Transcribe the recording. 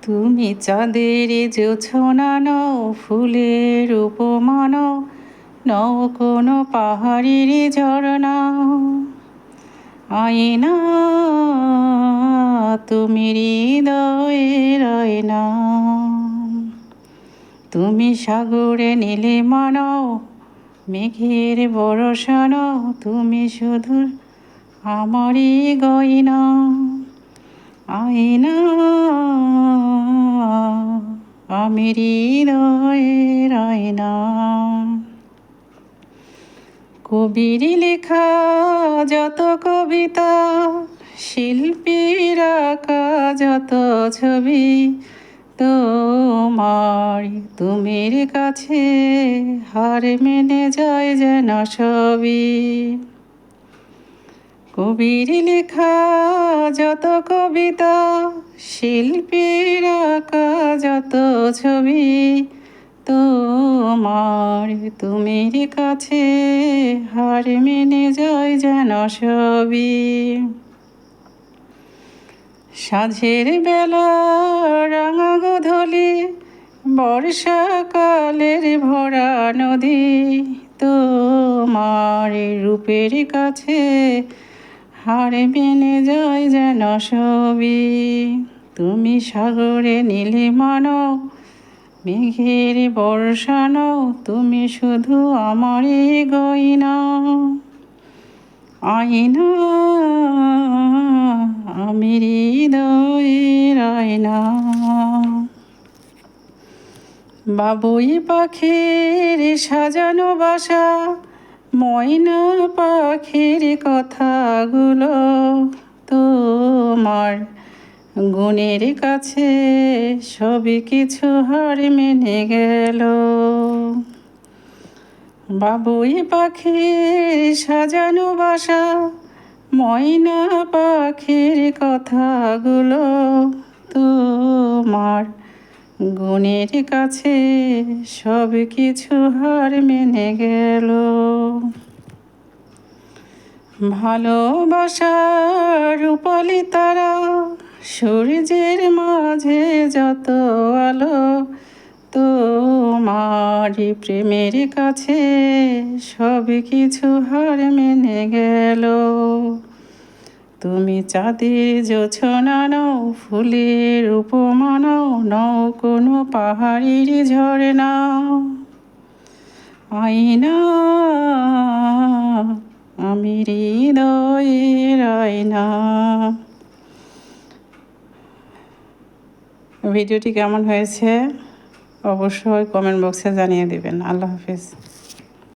তুমি চাঁদের জোছনা নও, ফুলের উপমা নও, নও কোনো পাহাড়ের ঝরনা। আয়না, তুমি হৃদয়ের আয়না। তুমি সাগরে নীলিমা নও, মেঘের বরষা নও, তুমি শুধু আমারই গয়না। আয়না, আমি হৃদয়ের আয়না। কবির লেখা যত কবিতা, শিল্পীর আঁকা যত ছবি, তোমার তুমির কাছে হার মেনে যায় যেন সবই। কবির লেখা যত কবিতা, শিল্পীর আঁকা যত ছবি, তোমার তুমির কাছে হার মেনে যায় যেন সবই। সাঁঝের বেলা রাঙা গোধূলি, বর্ষাকালের ভরা নদী, তোমার রূপের কাছে হার মেনে যায় যেন সবই। তুমি সাগরে নীলিমা নও, মেঘের বর্ষা নও, তুমি শুধু আমারই গয়না। আয়না, আমি হৃদয়ের আয়না। বাবুই পাখির সাজানো বাসা, ময়না পাখির কথাগুলো, তোমার গুণের কাছে সবই কিছু হার মেনে গেল। বাবুই পাখির সাজানো বাসা, ময়না পাখির কথাগুলো, তোমার গুণের কাছে সব কিছু হার মেনে গেল। ভালোবাসার রূপালি তারা, সূর্যের মাঝে যত আলো, তোমার প্রেমের কাছে সব কিছু হার মেনে গেল। তুমি চাঁদের জোছনা নও, ফুলের উপমা নও, নও কোনো পাহাড়ের ঝরনা। আয়না, আমি হৃদয়ের আয়না। ভিডিওটি কেমন হয়েছে অবশ্যই কমেন্ট বক্সে জানিয়ে দেবেন। আল্লাহ হাফেজ।